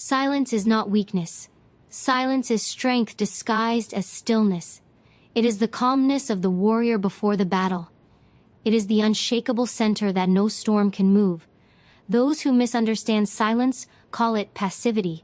Silence is not weakness. Silence is strength disguised as stillness. It is the calmness of the warrior before the battle. It is the unshakable center that no storm can move. Those who misunderstand silence call it passivity.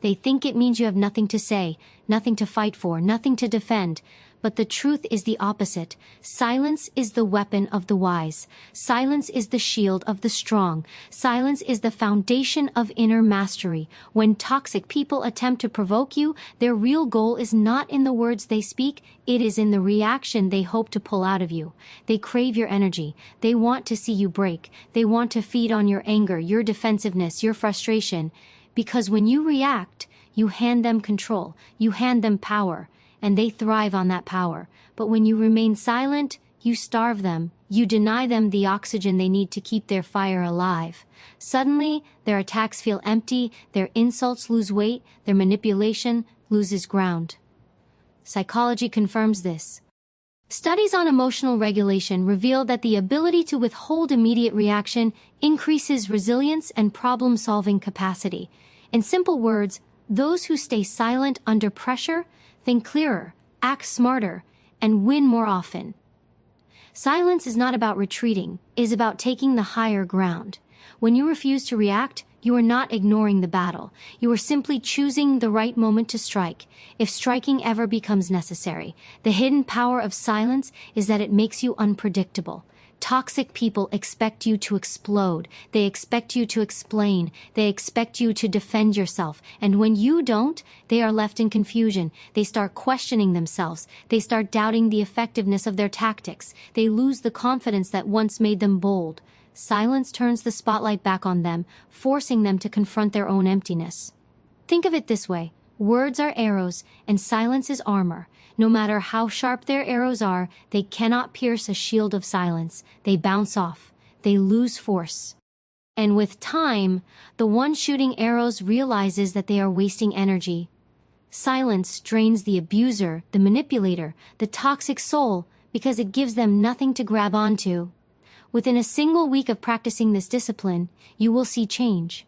They think it means you have nothing to say, nothing to fight for, nothing to defend. But the truth is the opposite. Silence is the weapon of the wise. Silence is the shield of the strong. Silence is the foundation of inner mastery. When toxic people attempt to provoke you, their real goal is not in the words they speak, it is in the reaction they hope to pull out of you. They crave your energy. They want to see you break. They want to feed on your anger, your defensiveness, your frustration. Because when you react, you hand them control, you hand them power, and they thrive on that power. But when you remain silent, you starve them, you deny them the oxygen they need to keep their fire alive. Suddenly, their attacks feel empty, their insults lose weight, their manipulation loses ground. Psychology confirms this. Studies on emotional regulation reveal that the ability to withhold immediate reaction increases resilience and problem-solving capacity. In simple words, those who stay silent under pressure think clearer, act smarter, and win more often. Silence is not about retreating, it is about taking the higher ground. When you refuse to react, you are not ignoring the battle. You are simply choosing the right moment to strike, if striking ever becomes necessary. The hidden power of silence is that it makes you unpredictable. Toxic people expect you to explode. They expect you to explain. They expect you to defend yourself. And when you don't, they are left in confusion. They start questioning themselves. They start doubting the effectiveness of their tactics. They lose the confidence that once made them bold. Silence turns the spotlight back on them, forcing them to confront their own emptiness. Think of it this way. Words are arrows, and silence is armor. No matter how sharp their arrows are, they cannot pierce a shield of silence. They bounce off. They lose force. And with time, the one shooting arrows realizes that they are wasting energy. Silence drains the abuser, the manipulator, the toxic soul, because it gives them nothing to grab onto. Within a single week of practicing this discipline, you will see change.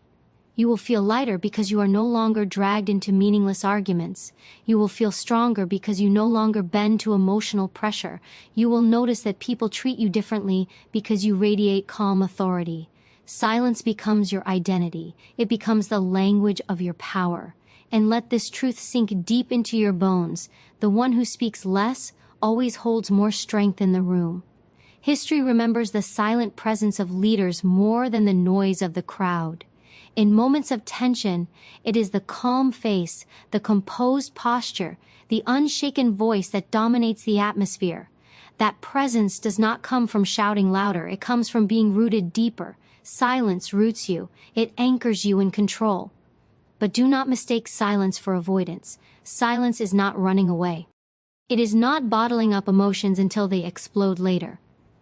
You will feel lighter because you are no longer dragged into meaningless arguments. You will feel stronger because you no longer bend to emotional pressure. You will notice that people treat you differently because you radiate calm authority. Silence becomes your identity. It becomes the language of your power. And let this truth sink deep into your bones. The one who speaks less always holds more strength in the room. History remembers the silent presence of leaders more than the noise of the crowd. In moments of tension, it is the calm face, the composed posture, the unshaken voice that dominates the atmosphere. That presence does not come from shouting louder, it comes from being rooted deeper. Silence roots you, it anchors you in control. But do not mistake silence for avoidance. Silence is not running away. It is not bottling up emotions until they explode later.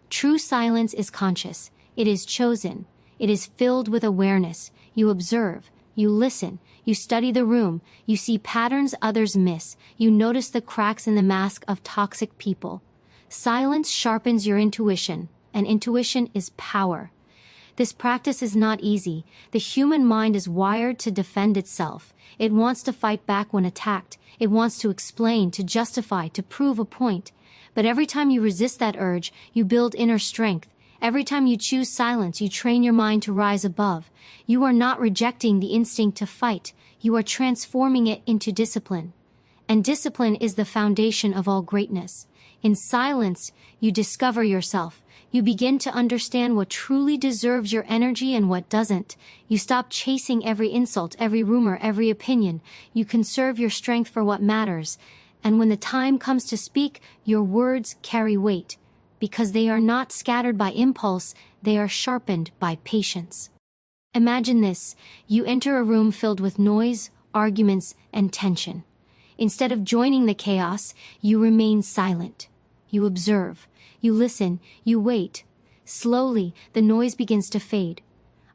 True silence is conscious. It is chosen. It is filled with awareness. You observe, you listen, you study the room, you see patterns others miss, you notice the cracks in the mask of toxic people. Silence sharpens your intuition, and intuition is power. This practice is not easy. The human mind is wired to defend itself. It wants to fight back when attacked. It wants to explain, to justify, to prove a point. But every time you resist that urge, you build inner strength. Every time you choose silence, you train your mind to rise above. You are not rejecting the instinct to fight. You are transforming it into discipline. And discipline is the foundation of all greatness. In silence, you discover yourself. You begin to understand what truly deserves your energy and what doesn't. You stop chasing every insult, every rumor, every opinion. You conserve your strength for what matters. And when the time comes to speak, your words carry weight. Because they are not scattered by impulse, they are sharpened by patience. Imagine this. You enter a room filled with noise, arguments, and tension. Instead of joining the chaos, you remain silent. You observe. You listen. You wait. Slowly, the noise begins to fade.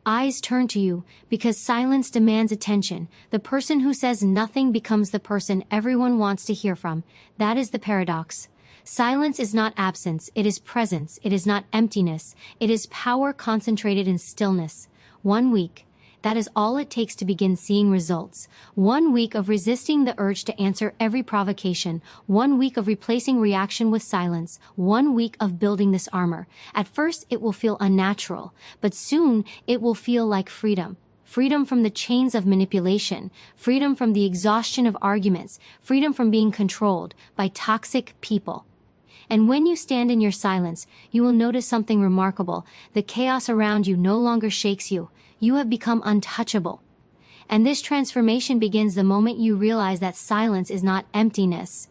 Eyes turn to you because silence demands attention. The person who says nothing becomes the person everyone wants to hear from. That is the paradox. Silence is not absence, it is presence. It is not emptiness, it is power concentrated in stillness. 1 week, That is all it takes to begin seeing results. 1 week of resisting the urge to answer every provocation. 1 week of replacing reaction with silence. 1 week of building this armor. At first, it will feel unnatural, but soon it will feel like freedom. Freedom from the chains of manipulation, freedom from the exhaustion of arguments, freedom from being controlled by toxic people. And when you stand in your silence, you will notice something remarkable. The chaos around you no longer shakes you. You have become untouchable. And this transformation begins the moment you realize that silence is not emptiness.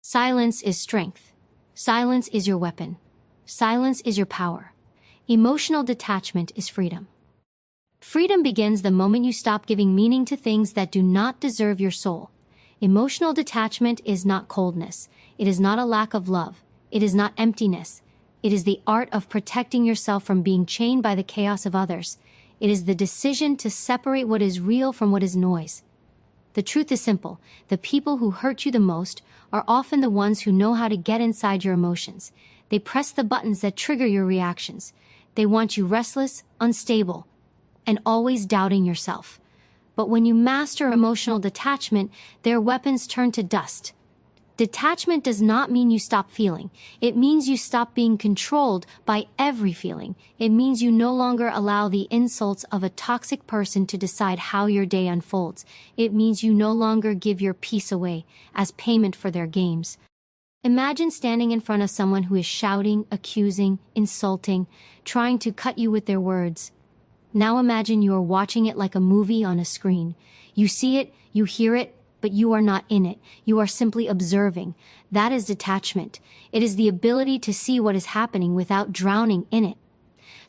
Silence is strength. Silence is your weapon. Silence is your power. Emotional detachment is freedom. Freedom begins the moment you stop giving meaning to things that do not deserve your soul. Emotional detachment is not coldness. It is not a lack of love. It is not emptiness. It is the art of protecting yourself from being chained by the chaos of others. It is the decision to separate what is real from what is noise. The truth is simple. The people who hurt you the most are often the ones who know how to get inside your emotions. They press the buttons that trigger your reactions. They want you restless, unstable, and always doubting yourself. But when you master emotional detachment, their weapons turn to dust. Detachment does not mean you stop feeling. It means you stop being controlled by every feeling. It means you no longer allow the insults of a toxic person to decide how your day unfolds. It means you no longer give your peace away as payment for their games. Imagine standing in front of someone who is shouting, accusing, insulting, trying to cut you with their words. Now imagine you are watching it like a movie on a screen. You see it, you hear it, but you are not in it. You are simply observing. That is detachment. It is the ability to see what is happening without drowning in it.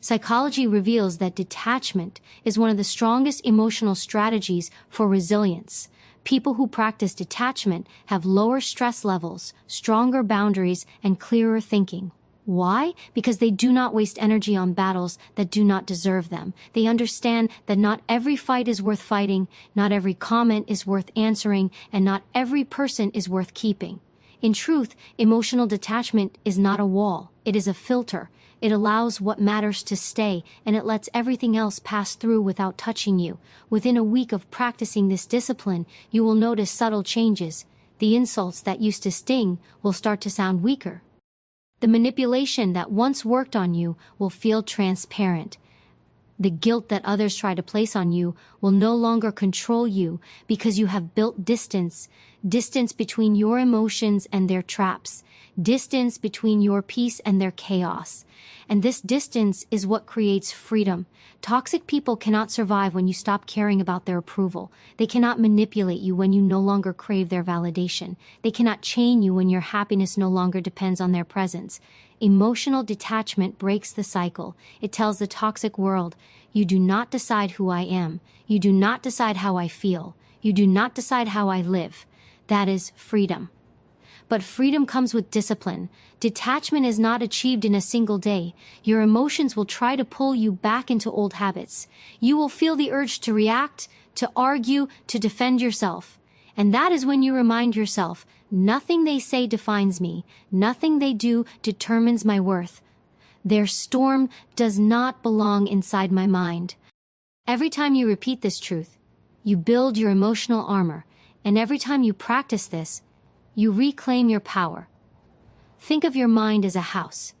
Psychology reveals that detachment is one of the strongest emotional strategies for resilience. People who practice detachment have lower stress levels, stronger boundaries, and clearer thinking. Why? Because they do not waste energy on battles that do not deserve them. They understand that not every fight is worth fighting, not every comment is worth answering, and not every person is worth keeping. In truth, emotional detachment is not a wall. It is a filter. It allows what matters to stay, and it lets everything else pass through without touching you. Within a week of practicing this discipline, you will notice subtle changes. The insults that used to sting will start to sound weaker. The manipulation that once worked on you will feel transparent. The guilt that others try to place on you will no longer control you because you have built distance between your emotions and their traps, distance between your peace and their chaos. And this distance is what creates freedom. Toxic people cannot survive when you stop caring about their approval. They cannot manipulate you when you no longer crave their validation. They cannot chain you when your happiness no longer depends on their presence. Emotional detachment breaks the cycle. It tells the toxic world, you do not decide who I am. You do not decide how I feel. You do not decide how I live. That is freedom. But freedom comes with discipline. Detachment is not achieved in a single day. Your emotions will try to pull you back into old habits. You will feel the urge to react, to argue, to defend yourself. And that is when you remind yourself, nothing they say defines me. Nothing they do determines my worth. Their storm does not belong inside my mind. Every time you repeat this truth, you build your emotional armor. And every time you practice this, you reclaim your power. Think of your mind as a house.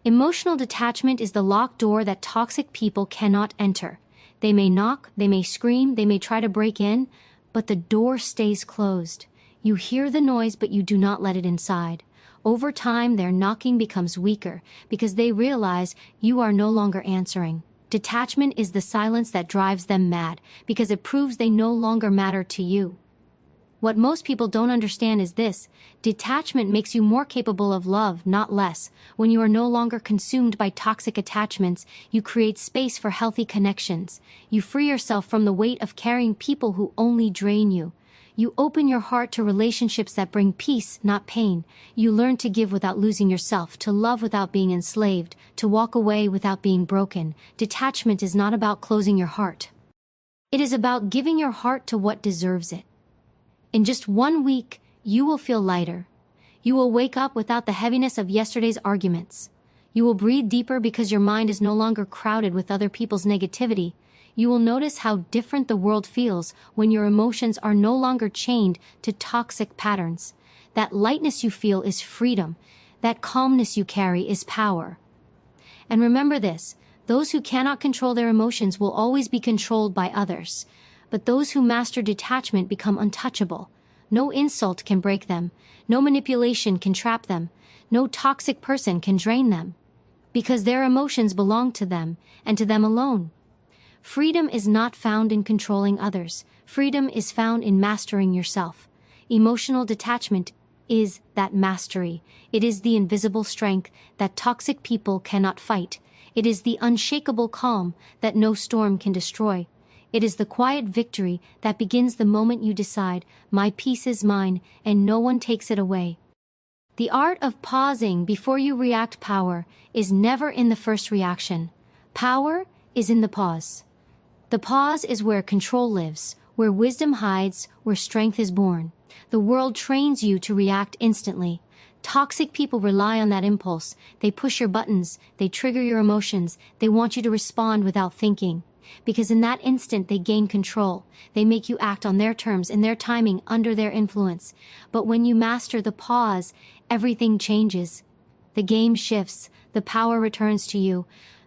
Emotional detachment is the locked door that toxic people cannot enter. They may knock, they may scream, they may try to break in, but the door stays closed. You hear the noise, but you do not let it inside. Over time, their knocking becomes weaker because they realize you are no longer answering. Detachment is the silence that drives them mad because it proves they no longer matter to you. What most people don't understand is this: detachment makes you more capable of love, not less. When you are no longer consumed by toxic attachments, you create space for healthy connections. You free yourself from the weight of carrying people who only drain you. You open your heart to relationships that bring peace, not pain. You learn to give without losing yourself, to love without being enslaved, to walk away without being broken. Detachment is not about closing your heart. It is about giving your heart to what deserves it. In just 1 week, you will feel lighter. You will wake up without the heaviness of yesterday's arguments. You will breathe deeper because your mind is no longer crowded with other people's negativity. You will notice how different the world feels when your emotions are no longer chained to toxic patterns. That lightness you feel is freedom. That calmness you carry is power. And remember this, those who cannot control their emotions will always be controlled by others. But those who master detachment become untouchable. No insult can break them. No manipulation can trap them. No toxic person can drain them. Because their emotions belong to them, and to them alone. Freedom is not found in controlling others. Freedom is found in mastering yourself. Emotional detachment is that mastery. It is the invisible strength that toxic people cannot fight. It is the unshakable calm that no storm can destroy. It is the quiet victory that begins the moment you decide, my peace is mine, and no one takes it away. The art of pausing before you react. Power is never in the first reaction. Power is in the pause. The pause is where control lives, where wisdom hides, where strength is born. The world trains you to react instantly. Toxic people rely on that impulse. They push your buttons, they trigger your emotions, they want you to respond without thinking. Because in that instant they gain control. They make you act on their terms, in their timing, under their influence. But when you master the pause, everything changes. The game shifts, the power returns to you.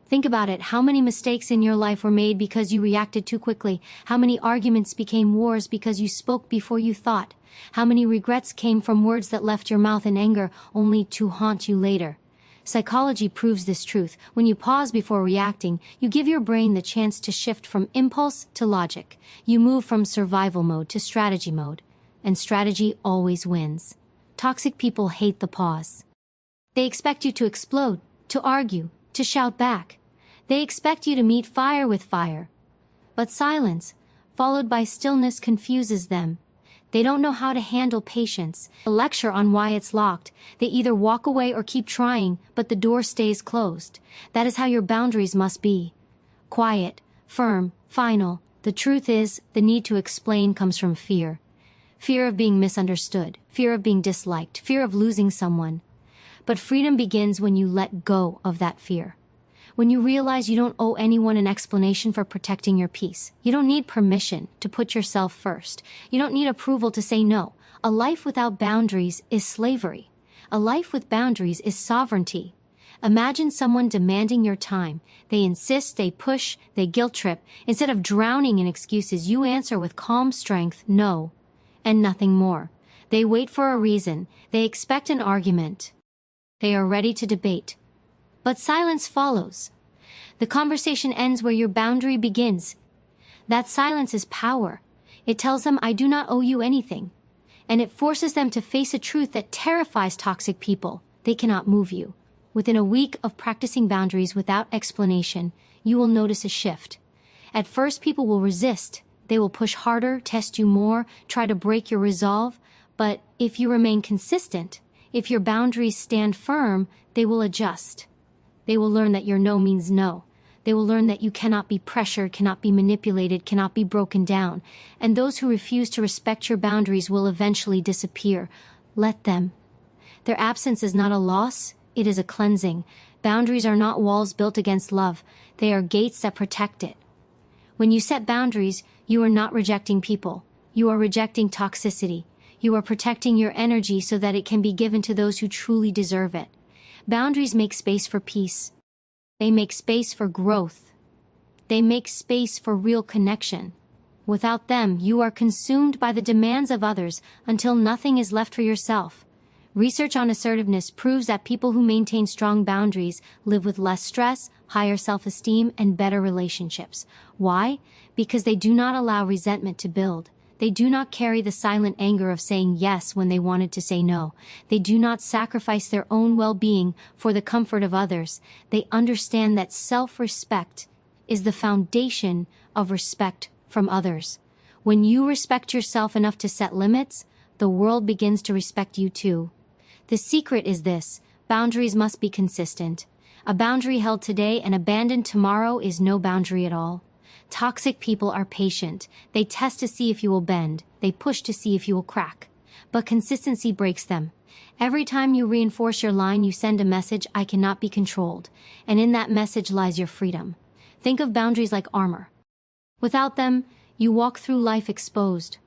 Think about it, how many mistakes in your life were made because you reacted too quickly? How many arguments became wars because you spoke before you thought? How many regrets came from words that left your mouth in anger only to haunt you later? Psychology proves this truth. When you pause before reacting, you give your brain the chance to shift from impulse to logic. You move from survival mode to strategy mode. And strategy always wins. Toxic people hate the pause. They expect you to explode, to argue, to shout back. They expect you to meet fire with fire. But silence, followed by stillness, confuses them. They don't know how to handle patience. A lecture on why it's locked. They either walk away or keep trying, but the door stays closed. That is how your boundaries must be. Quiet, firm, final. The truth is, the need to explain comes from fear. Fear of being misunderstood, fear of being disliked, fear of losing someone. But freedom begins when you let go of that fear. When you realize you don't owe anyone an explanation for protecting your peace. You don't need permission to put yourself first. You don't need approval to say no. A life without boundaries is slavery. A life with boundaries is sovereignty. Imagine someone demanding your time. They insist, they push, they guilt trip. Instead of drowning in excuses, you answer with calm strength, no, and nothing more. They wait for a reason. They expect an argument. They are ready to debate. But silence follows. The conversation ends where your boundary begins. That silence is power. It tells them, I do not owe you anything. And it forces them to face a truth that terrifies toxic people. They cannot move you. Within a week of practicing boundaries without explanation, you will notice a shift. At first, people will resist. They will push harder, test you more, try to break your resolve. But if you remain consistent, if your boundaries stand firm, they will adjust. They will learn that your no means no. They will learn that you cannot be pressured, cannot be manipulated, cannot be broken down. And those who refuse to respect your boundaries will eventually disappear. Let them. Their absence is not a loss, it is a cleansing. Boundaries are not walls built against love. They are gates that protect it. When you set boundaries, you are not rejecting people. You are rejecting toxicity. You are protecting your energy so that it can be given to those who truly deserve it. Boundaries make space for peace. They make space for growth. They make space for real connection. Without them, you are consumed by the demands of others until nothing is left for yourself. Research on assertiveness proves that people who maintain strong boundaries live with less stress, higher self-esteem, and better relationships. Why? Because they do not allow resentment to build. They do not carry the silent anger of saying yes when they wanted to say no. They do not sacrifice their own well-being for the comfort of others. They understand that self-respect is the foundation of respect from others. When you respect yourself enough to set limits, the world begins to respect you too. The secret is this: boundaries must be consistent. A boundary held today and abandoned tomorrow is no boundary at all. Toxic people are patient. They test to see if you will bend. They push to see if you will crack. But consistency breaks them. Every time you reinforce your line, you send a message, I cannot be controlled. And in that message lies your freedom. Think of boundaries like armor. Without them, you walk through life exposed,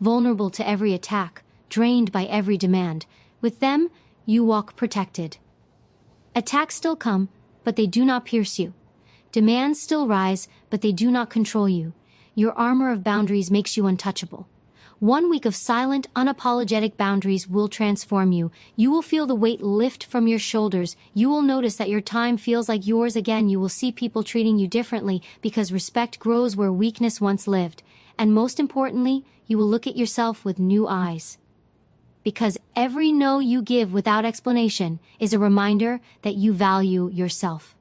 vulnerable to every attack, drained by every demand. With them, you walk protected. Attacks still come, but they do not pierce you. Demands still rise, but they do not control you. Your armor of boundaries makes you untouchable. 1 week of silent, unapologetic boundaries will transform you. You will feel the weight lift from your shoulders. You will notice that your time feels like yours again. You will see people treating you differently because respect grows where weakness once lived. And most importantly, you will look at yourself with new eyes. Because every no you give without explanation is a reminder that you value yourself.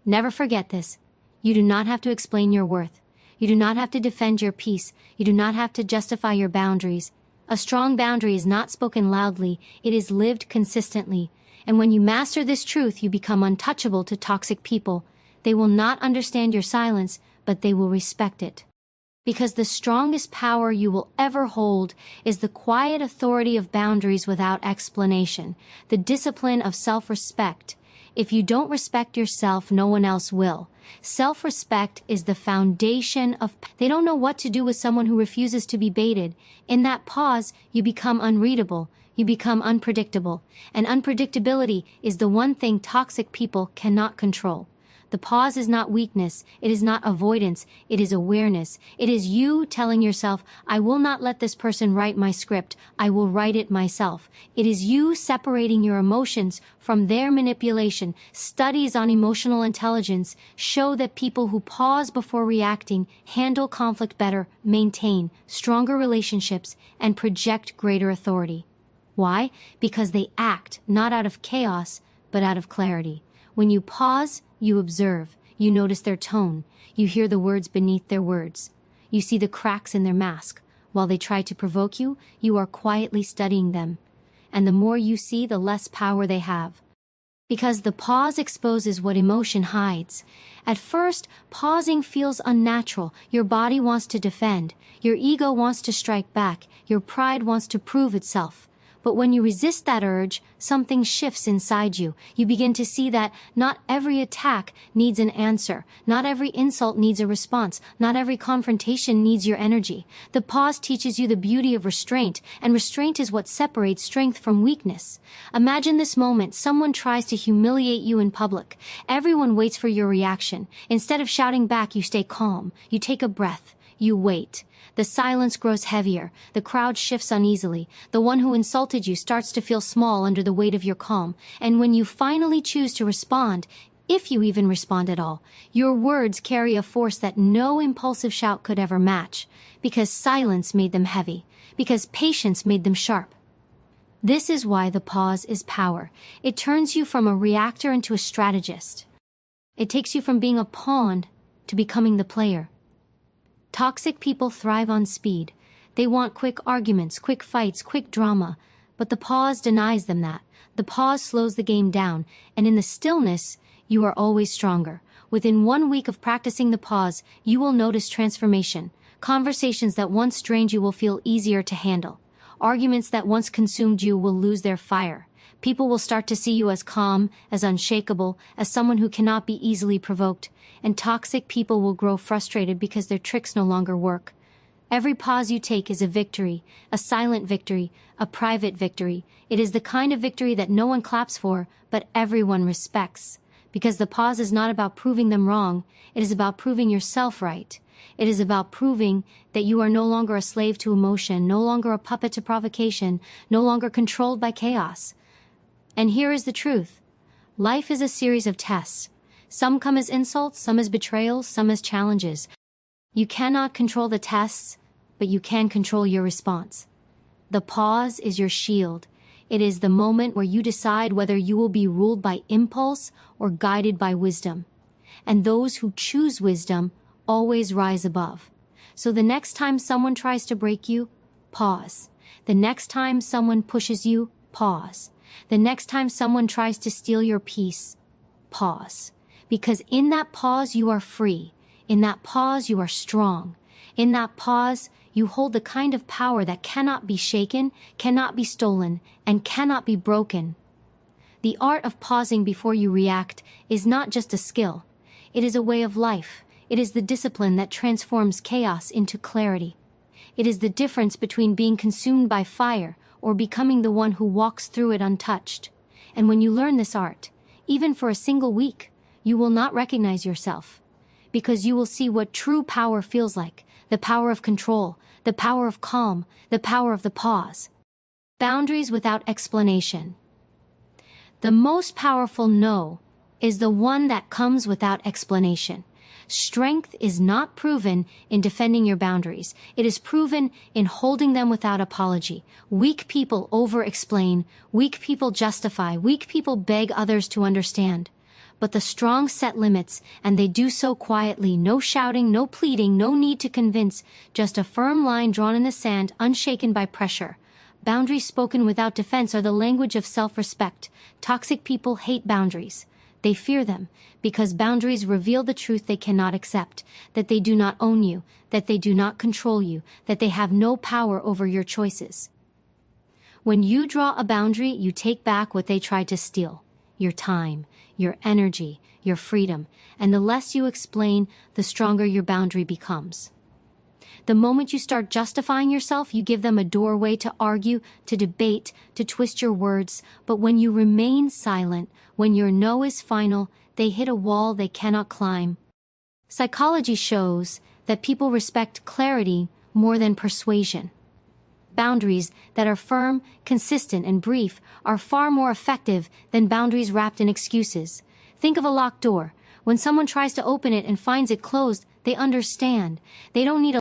Never forget this. You do not have to explain your worth. You do not have to defend your peace. You do not have to justify your boundaries. A strong boundary is not spoken loudly, it is lived consistently. And when you master this truth, you become untouchable to toxic people. They will not understand your silence, but they will respect it. Because the strongest power you will ever hold is the quiet authority of boundaries without explanation, the discipline of self-respect. If you don't respect yourself, no one else will. Self-respect is the foundation of... They don't know what to do with someone who refuses to be baited. In that pause, you become unreadable. You become unpredictable. And unpredictability is the one thing toxic people cannot control. The pause is not weakness, it is not avoidance, it is awareness. It is you telling yourself, I will not let this person write my script, I will write it myself. It is you separating your emotions from their manipulation. Studies on emotional intelligence show that people who pause before reacting handle conflict better, maintain stronger relationships, and project greater authority. Why? Because they act not out of chaos, but out of clarity. When you pause, you observe, you notice their tone, you hear the words beneath their words. You see the cracks in their mask. While they try to provoke you, you are quietly studying them. And the more you see, the less power they have. Because the pause exposes what emotion hides. At first, pausing feels unnatural. Your body wants to defend. Your ego wants to strike back. Your pride wants to prove itself. But when you resist that urge, something shifts inside you. You begin to see that not every attack needs an answer. Not every insult needs a response. Not every confrontation needs your energy. The pause teaches you the beauty of restraint, and restraint is what separates strength from weakness. Imagine this moment. Someone tries to humiliate you in public. Everyone waits for your reaction. Instead of shouting back, you stay calm. You take a breath. You wait. The silence grows heavier. The crowd shifts uneasily. The one who insulted you starts to feel small under the weight of your calm. And when you finally choose to respond, if you even respond at all, your words carry a force that no impulsive shout could ever match. Because silence made them heavy. Because patience made them sharp. This is why the pause is power. It turns you from a reactor into a strategist. It takes you from being a pawn to becoming the player. Toxic people thrive on speed. They want quick arguments, quick fights, quick drama. But the pause denies them that. The pause slows the game down, and in the stillness, you are always stronger. Within 1 week of practicing the pause, you will notice transformation. Conversations that once drained you will feel easier to handle. Arguments that once consumed you will lose their fire. People will start to see you as calm, as unshakable, as someone who cannot be easily provoked. And toxic people will grow frustrated because their tricks no longer work. Every pause you take is a victory, a silent victory, a private victory. It is the kind of victory that no one claps for, but everyone respects. Because the pause is not about proving them wrong, it is about proving yourself right. It is about proving that you are no longer a slave to emotion, no longer a puppet to provocation, no longer controlled by chaos. And here is the truth. Life is a series of tests. Some come as insults, some as betrayals, some as challenges. You cannot control the tests, but you can control your response. The pause is your shield. It is the moment where you decide whether you will be ruled by impulse or guided by wisdom. And those who choose wisdom always rise above. So the next time someone tries to break you, pause. The next time someone pushes you, pause. The next time someone tries to steal your peace, pause. Because in that pause you are free. In that pause you are strong. In that pause you hold the kind of power that cannot be shaken, cannot be stolen, and cannot be broken. The art of pausing before you react is not just a skill. It is a way of life. It is the discipline that transforms chaos into clarity. It is the difference between being consumed by fire or becoming the one who walks through it untouched. And when you learn this art, even for a single week, you will not recognize yourself, because you will see what true power feels like, the power of control, the power of calm, the power of the pause. Boundaries without explanation. The most powerful no is the one that comes without explanation. Strength is not proven in defending your boundaries. It is proven in holding them without apology. Weak people over-explain. Weak people justify. Weak people beg others to understand. But the strong set limits, and they do so quietly. No shouting, no pleading, no need to convince. Just a firm line drawn in the sand, unshaken by pressure. Boundaries spoken without defense are the language of self-respect. Toxic people hate boundaries. They fear them because boundaries reveal the truth they cannot accept, that they do not own you, that they do not control you, that they have no power over your choices. When you draw a boundary, you take back what they tried to steal: your time, your energy, your freedom, and the less you explain, the stronger your boundary becomes. The moment you start justifying yourself, you give them a doorway to argue, to debate, to twist your words. But when you remain silent, when your no is final, they hit a wall they cannot climb. Psychology shows that people respect clarity more than persuasion. Boundaries that are firm, consistent, and brief are far more effective than boundaries wrapped in excuses. Think of a locked door. When someone tries to open it and finds it closed, they understand. They don't need a